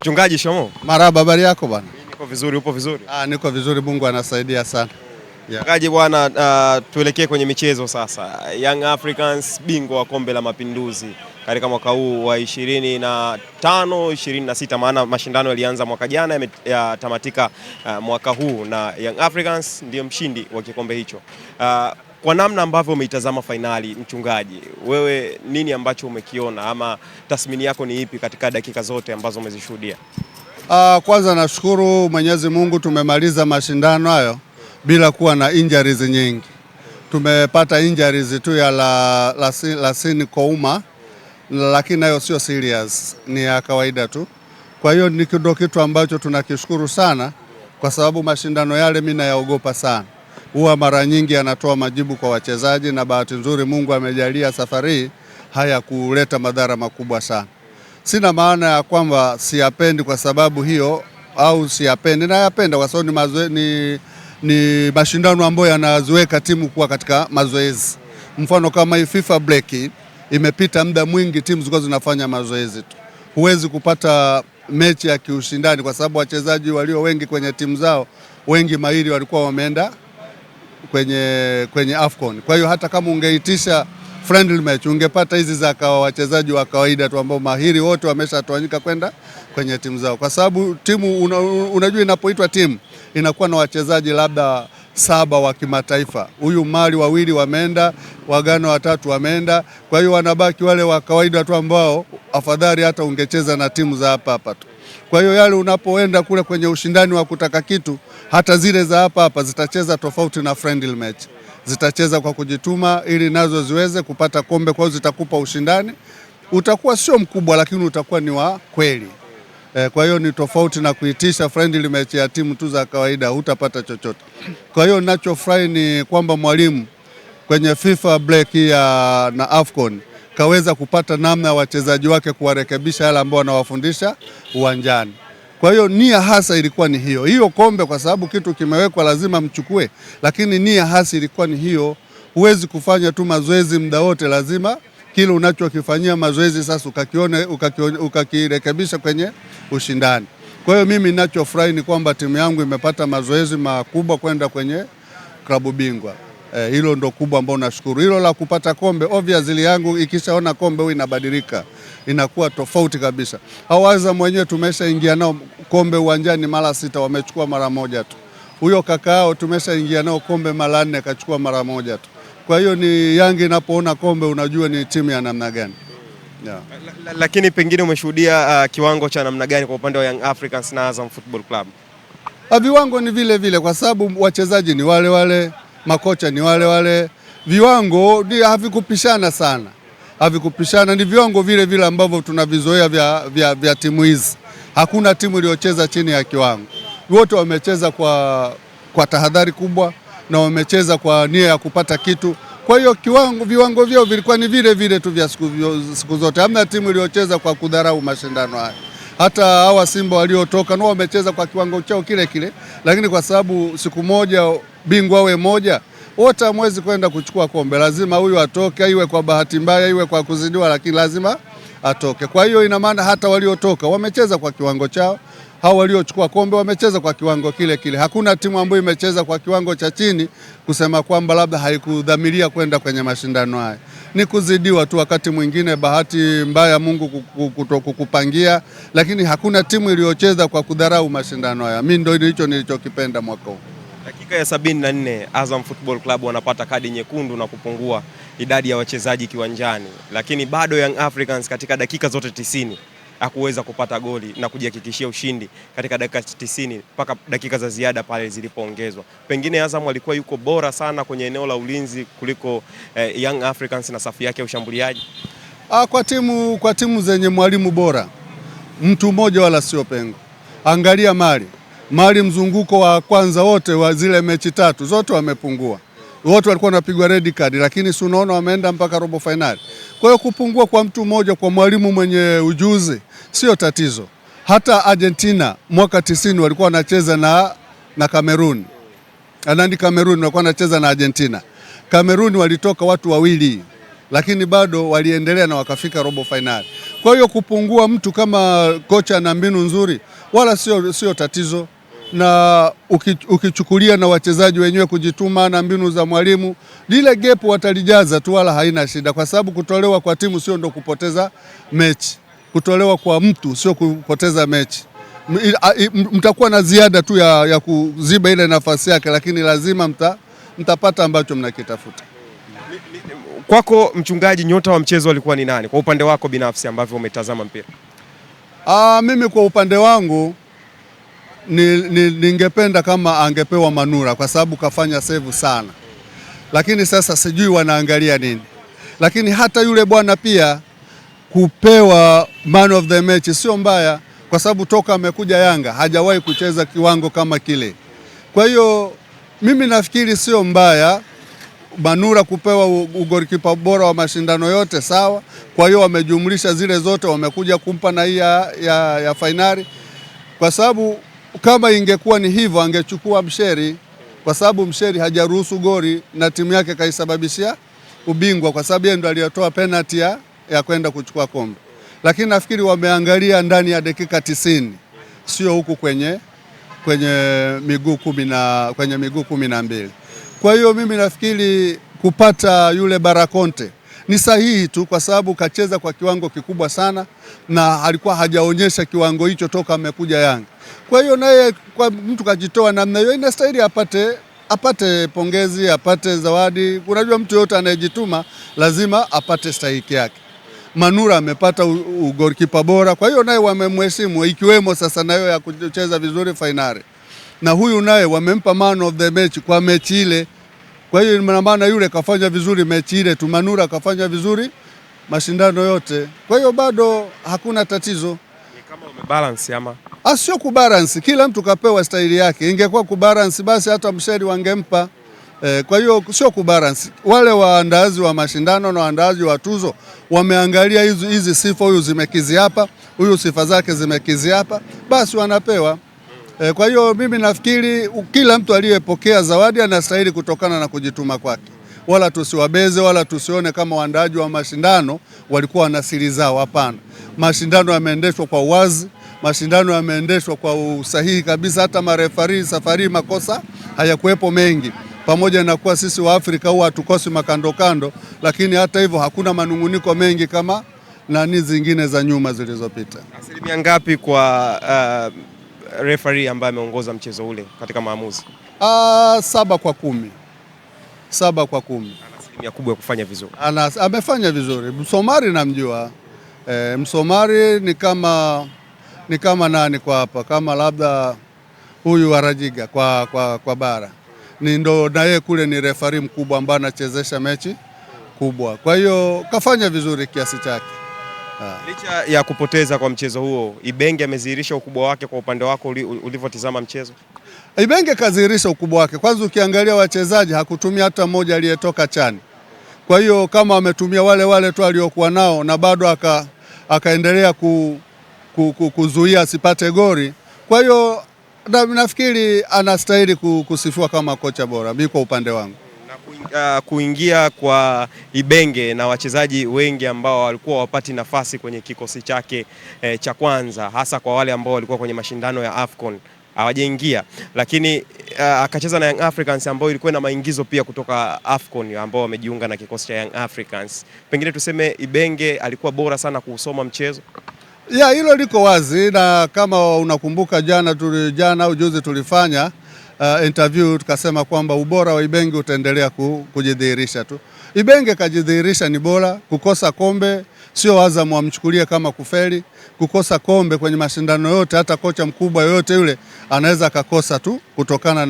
Mchungaji Shomo. Marhaba, habari yako bwana? Niko vizuri, upo vizuri? Niko vizuri, Mungu anasaidia sana. Mchungaji bwana, tuelekee kwenye michezo sasa. Young Africans bingwa wa Kombe la Mapinduzi katika mwaka huu wa 25 26, maana mashindano yalianza mwaka jana yametamatika mwaka huu na Young Africans ndiyo mshindi wa kikombe hicho. Kwa namna ambavyo umeitazama fainali, mchungaji, wewe nini ambacho umekiona ama tathmini yako ni ipi katika dakika zote ambazo umezishuhudia? Kwanza nashukuru Mwenyezi Mungu tumemaliza mashindano hayo bila kuwa na injuries nyingi. Tumepata injuries tu ya Lasine Kouma, lakini nayo sio serious, ni ya kawaida tu. Kwa hiyo ni kitu ambacho tunakishukuru sana, kwa sababu mashindano yale mimi nayaogopa sana. Huwa mara nyingi anatoa majibu kwa wachezaji, na bahati nzuri Mungu amejalia safari haya kuleta madhara makubwa sana. Sina maana ya kwamba siyapendi kwa sababu hiyo au siyapendi, na yapenda kwa sababu ni mashindano ambayo yanaziweka timu kuwa katika mazoezi. Mfano kama hii FIFA break imepita muda mwingi timu zilikuwa zinafanya mazoezi tu. Huwezi kupata mechi ya kiushindani kwa sababu wachezaji walio wengi kwenye timu zao, wengi mahiri walikuwa wameenda kwenye AFCON. Kwa hiyo hata kama ungeitisha friendly match ungepata hizi za wachezaji wa kawaida tu ambao mahiri wote wameshatawanyika kwenda kwenye timu zao, kwa sababu timu unajua inapoitwa timu inakuwa na wachezaji labda 7 wa kimataifa. Huyu Mali 2 wameenda, Wagana 3 wameenda, kwa hiyo wanabaki wale wa kawaida tu ambao afadhali hata ungecheza na timu za hapa tu. Kwa hiyo yale unapoenda kule kwenye ushindani wa kutaka kitu, hata zile za hapa zitacheza tofauti na friendly match. Zitacheza kwa kujituma ili nazo ziweze kupata kombe, kwa hiyo zitakupa ushindani. Utakuwa sio mkubwa lakini utakuwa ni wa kweli. Kwa hiyo ni tofauti na kuitisha friendly match ya timu tu za kawaida, hutapata chochote. Kwa hiyo ninachofurahi ni kwamba mwalimu kwenye FIFA break na AFCON kaweza kupata namna ya wachezaji wake kuwarekebisha yale ambao wanawafundisha uwanjani. Kwa hiyo nia hasa ilikuwa ni hiyo kombe, kwa sababu kitu kimewekwa lazima mchukue, lakini nia hasa ilikuwa ni hiyo. Huwezi kufanya tu mazoezi muda wote, lazima kile unachokifanyia mazoezi sasa ukakirekebisha kwenye ushindani. Kwa hiyo mimi ninachofurahi ni kwamba timu yangu imepata mazoezi makubwa kwenda kwenye klabu bingwa. Hilo ndo kubwa ambao nashukuru. Hilo la kupata kombe, obviously yangu ikishaona kombe huwa inabadilika, inakuwa tofauti kabisa. Hawaza mwenyewe tumeshaingia nao kombe uwanjani mara 6, wamechukua mara 1 tu. Huyo kakao tumeshaingia nao kombe mara 4, kachukua mara 1 tu. Kwa hiyo ni Yanga inapoona kombe unajua ni timu ya namna gani. Yeah. Lakini pengine umeshuhudia kiwango cha namna gani kwa upande wa Young Africans na Azam Football Club? Viwango ni vile vile kwa sababu wachezaji ni wale wale, makocha ni wale wale. Viwango havikupishana sana. Havikupishana, ni viwango vile vile ambavyo tunavizoea vya timu hizi. Hakuna timu iliyocheza chini ya kiwango. Wote wamecheza kwa tahadhari kubwa na wamecheza kwa nia ya kupata kitu. Kwa hiyo viwango vyao vilikuwa ni vile vile tu vya siku zote. Hamna timu iliyocheza kwa kudharau mashindano haya. Hata hawa Simba waliotoka nao wamecheza kwa kiwango chao kile kile, lakini kwa sababu siku moja bingwa awe moja, wote hamwezi kwenda kuchukua kombe. Lazima huyu atoke, iwe kwa bahati mbaya, iwe kwa kuzidiwa, lakini lazima atoke. Kwa hiyo ina maana hata waliotoka wamecheza kwa kiwango chao, hao waliochukua kombe wamecheza kwa kiwango kile kile. Hakuna timu ambayo imecheza kwa kiwango cha chini kusema kwamba labda haikudhamiria kwenda kwenye mashindano haya. Ni kuzidiwa tu, wakati mwingine bahati mbaya Mungu kukupangia, lakini hakuna timu iliyocheza kwa kudharau mashindano haya. Mimi ndio hicho nilichokipenda mwaka huu. Dakika ya 74 Azam Football Club wanapata kadi nyekundu na kupungua idadi ya wachezaji kiwanjani, lakini bado Young Africans katika dakika zote 90 hakuweza kupata goli na kujihakikishia ushindi katika dakika 90 mpaka dakika za ziada pale zilipoongezwa. Pengine Azam alikuwa yuko bora sana kwenye eneo la ulinzi kuliko Young Africans na safu yake ya ushambuliaji. Kwa timu zenye mwalimu bora, mtu mmoja wala sio pengo. Angalia Mali mzunguko wa kwanza wote wa zile mechi 3 zote wamepungua. Wote walikuwa wanapigwa red card, lakini si unaona wameenda mpaka robo finali. Kwa hiyo kupungua kwa mtu mmoja kwa mwalimu mwenye ujuzi sio tatizo. Hata Argentina mwaka 90 walikuwa wanacheza na Cameroon. Cameroon walikuwa wanacheza na Argentina. Cameroon walitoka watu 2, lakini bado waliendelea na wakafika robo finali. Kwa hiyo kupungua mtu kama kocha na mbinu nzuri wala sio tatizo, na ukichukulia na wachezaji wenyewe kujituma na mbinu za mwalimu, lile gap watalijaza tu, wala haina shida, kwa sababu kutolewa kwa timu sio ndo kupoteza mechi. Kutolewa kwa mtu sio kupoteza mechi. Mtakuwa na ziada tu ya kuziba ile nafasi yake, lakini lazima mtapata ambacho mnakitafuta. Kwako mchungaji, nyota wa mchezo alikuwa ni nani kwa upande wako binafsi ambavyo umetazama mpira? Mimi kwa upande wangu ningependa kama angepewa Manura, kwa sababu kafanya save sana, lakini sasa sijui wanaangalia nini. Lakini hata yule bwana pia kupewa man of the match sio mbaya, kwa sababu toka amekuja Yanga hajawahi kucheza kiwango kama kile. Kwa hiyo mimi nafikiri sio mbaya Manura kupewa ugolikipa bora wa mashindano yote, sawa. Kwa hiyo wamejumlisha zile zote, wamekuja kumpa na hii ya fainali, kwa sababu kama ingekuwa ni hivyo angechukua Msheri, kwa sababu Msheri hajaruhusu goli na timu yake kaisababishia ubingwa, kwa sababu yeye ndo aliyotoa penalty ya kwenda kuchukua kombe. Lakini nafikiri wameangalia ndani ya dakika 90, sio huku kwenye miguu 12. Kwa hiyo mimi nafikiri kupata yule Barakonte ni sahihi tu, kwa sababu kacheza kwa kiwango kikubwa sana na alikuwa hajaonyesha kiwango hicho toka amekuja Yanga. Kwa hiyo naye kwa mtu kajitoa namna hiyo, inastahili apate pongezi, apate zawadi. Unajua mtu yote anayejituma lazima apate stahiki yake. Manura amepata golikipa bora, kwa hiyo naye wamemheshimu, ikiwemo sasa nayo ya kucheza vizuri fainali. Na huyu naye wamempa man of the match kwa mechi ile. Kwa hiyo ina maana yule kafanya vizuri mechi ile tu, Manura kafanya vizuri mashindano yote. Kwa hiyo bado hakuna tatizo. Ni kama umebalance ama? Sio kubalance, kila mtu kapewa staili yake. Ingekuwa kubalance basi hata Msheri wangempa. Kwa hiyo sio kubalance. Wale waandaaji wa mashindano na waandaaji wa tuzo wameangalia hizi sifa, huyu zimekizi hapa, huyu sifa zake zimekizi hapa, basi wanapewa. Kwa hiyo mimi nafikiri kila mtu aliyepokea zawadi anastahili kutokana na kujituma kwake, wala tusiwabeze, wala tusione kama waandaaji wa mashindano walikuwa na siri zao. Hapana, mashindano yameendeshwa kwa uwazi, mashindano yameendeshwa kwa usahihi kabisa. Hata marefari safari makosa hayakuwepo mengi, pamoja na kuwa sisi wa Afrika huwa hatukosi makandokando, lakini hata hivyo hakuna manunguniko mengi kama nani zingine za nyuma zilizopita. Asilimia ngapi kwa referee ambaye ameongoza mchezo ule katika maamuzi? 7/10. 7/10. Ana asilimia kubwa ya kufanya vizuri. Amefanya vizuri. Msomari namjua. Msomari ni kama nani kwa hapa, kama labda huyu Warajiga kwa bara. Ni ndo na yeye kule ni referee mkubwa ambaye anachezesha mechi kubwa. Kwa hiyo kafanya vizuri kiasi chake. Licha ya kupoteza kwa mchezo huo, Ibenge amedhihirisha ukubwa wake kwa upande wako ulivyotizama mchezo? Ibenge kadhihirisha ukubwa wake. Kwanza ukiangalia wachezaji hakutumia hata mmoja aliyetoka chani. Kwa hiyo kama ametumia wale tu aliokuwa nao na bado akaendelea kuzuia asipate goli. Kwa hiyo nafikiri anastahili kusifiwa kama kocha bora, mimi kwa upande wangu. Kuingia kwa Ibenge na wachezaji wengi ambao walikuwa wapati nafasi kwenye kikosi chake cha kwanza, hasa kwa wale ambao walikuwa kwenye mashindano ya AFCON hawajaingia, lakini akacheza na Young Africans ambao ilikuwa na maingizo pia kutoka AFCON ambao wamejiunga na kikosi cha Young Africans. Pengine tuseme Ibenge alikuwa bora sana kusoma mchezo. Hilo liko wazi, na kama unakumbuka jana au juzi tulifanya interview tukasema kwamba ubora wa Ibenge utaendelea kujidhihirisha tu. Ibenge kajidhihirisha ni bora. Kukosa kombe sio Azam amchukulie kama kufeli. Kukosa kombe kwenye mashindano yote, hata kocha mkubwa yoyote yule anaweza akakosa tu kutokana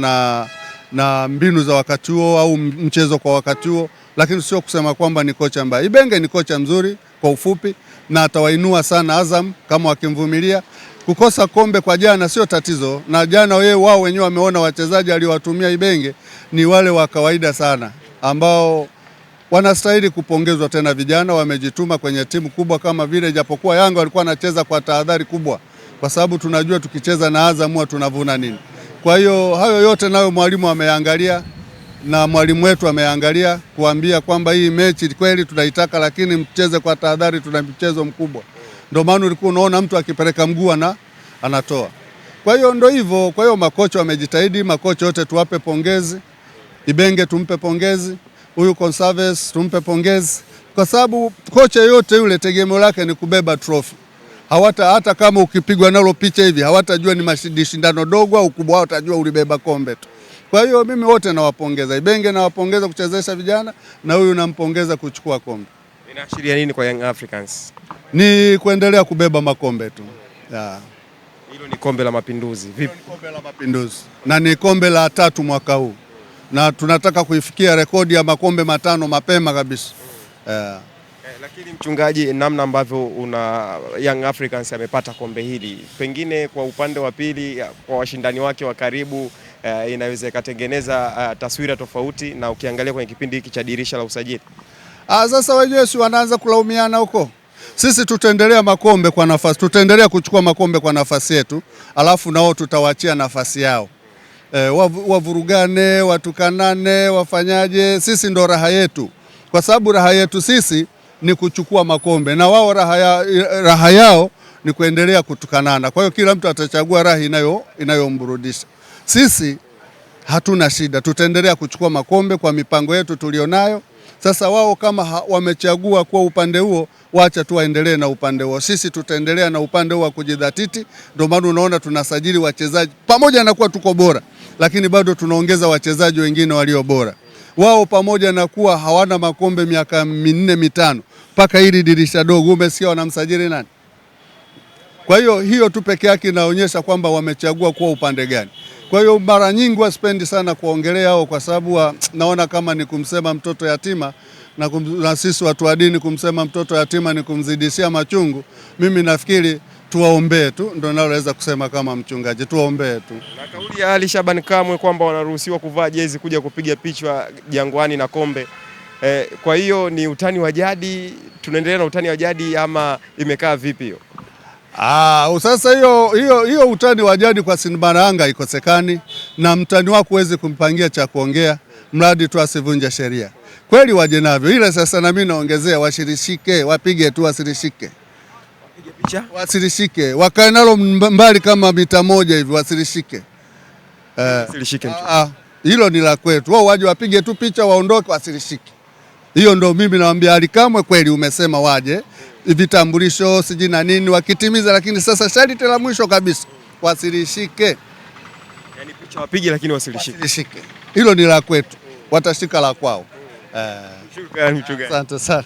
na mbinu za wakati huo au mchezo kwa wakati huo, lakini sio kusema kwamba ni kocha mbaya. Ibenge ni kocha mzuri kwa ufupi, na atawainua sana Azam kama wakimvumilia. Kukosa kombe kwa jana sio tatizo, na jana wao wenyewe wameona wachezaji aliowatumia Ibenge ni wale wa kawaida sana ambao wanastahili kupongezwa. Tena vijana wamejituma kwenye timu kubwa kama vile, japokuwa Yanga walikuwa wanacheza kwa tahadhari kubwa, kwa sababu tunajua tukicheza na Azam tunavuna nini. Kwa hiyo hayo yote nayo mwalimu ameangalia, na mwalimu wetu ameangalia kuambia kwamba hii mechi kweli tunaitaka, lakini mcheze kwa tahadhari, tuna mchezo mkubwa. Ndio maana ulikuwa unaona mtu akipeleka mguu anatoa. Kwa hiyo ndio hivyo. Kwa hiyo makocha wamejitahidi, makocha wote tuwape pongezi. Ibenge tumpe pongezi, huyu Conserves tumpe pongezi, kwa sababu kocha yote yule tegemeo lake ni kubeba trophy. Hata kama ukipigwa nalo picha hivi hawatajua ni mashindano dogo au kubwa, watajua ulibeba kombe tu. Kwa hiyo mimi wote nawapongeza. Ibenge nawapongeza kuchezesha vijana, na huyu nampongeza kuchukua kombe. Inaashiria nini kwa Young Africans? Ni kuendelea kubeba makombe tu. Hilo ni kombe la Mapinduzi. Vipi? Kombe la Mapinduzi na ni kombe la 3 mwaka huu, na tunataka kuifikia rekodi ya makombe 5 mapema kabisa. Lakini mchungaji, namna ambavyo Young Africans amepata kombe hili, pengine kwa upande wa pili kwa washindani wake wa karibu inaweza ikatengeneza taswira tofauti, na ukiangalia kwenye kipindi hiki cha dirisha la usajili. Sasa wenyewe si wanaanza kulaumiana huko. Sisi tutaendelea makombe kwa nafasi, tutaendelea kuchukua makombe kwa nafasi yetu, alafu nao tutawachia nafasi yao. Wavurugane, watukanane, wafanyaje, sisi ndo raha yetu, kwa sababu raha yetu sisi ni kuchukua makombe, na wao raha yao ni kuendelea kutukanana. Kwa hiyo kila mtu atachagua raha inayomburudisha. Sisi hatuna shida, tutaendelea kuchukua makombe kwa mipango yetu tulionayo. Sasa wao kama wamechagua kwa upande huo, wacha tu waendelee na upande huo. Sisi tutaendelea na upande huo wa kujidhatiti. Ndio maana unaona tunasajili wachezaji, pamoja na kuwa tuko bora, lakini bado tunaongeza wachezaji wengine walio bora. Wao pamoja na kuwa hawana makombe miaka 4 5 mpaka hili dirisha dogo, umesikia wanamsajili nani? Kwa hiyo tu peke yake inaonyesha kwamba wamechagua kwa upande gani. Kwa hiyo mara nyingi waspendi sana kuongelea hao, kwa sababu naona kama ni kumsema mtoto yatima, na sisi watu wa dini kumsema mtoto yatima ni kumzidishia machungu. Mimi nafikiri tuwaombee tu, ndio naweza kusema kama mchungaji, tuwaombee tu. Na kauli ya Ali Shaban Kamwe kwamba wanaruhusiwa kuvaa jezi kuja kupiga picha Jangwani na kombe, kwa hiyo ni utani wa jadi, tunaendelea na utani wa jadi ama imekaa vipi hiyo? Sasa hiyo utani wa jadi kwa Simba Yanga ikosekani, na mtani wako huwezi kumpangia cha kuongea, mradi tu asivunje sheria. Kweli waje navyo, ila sasa na mimi naongezea, washirishike, wapige tu, wasirishike. Wapige picha? Wasirishike, wakae nalo mbali kama mita 1 hivi, wasirishike. Wasirishike. Hilo ni la kwetu. Wao waje wapige tu picha, waondoke, wasirishike. Hiyo ndio mimi nawaambia. Ali Kamwe, kweli umesema waje, vitambulisho siji na nini wakitimiza, lakini sasa sharti la mwisho kabisa wasirishike. Yaani picha wapige lakini wasirishike. Hilo ni la kwetu, watashika la kwao. Shukrani mchungaji. Asante sana.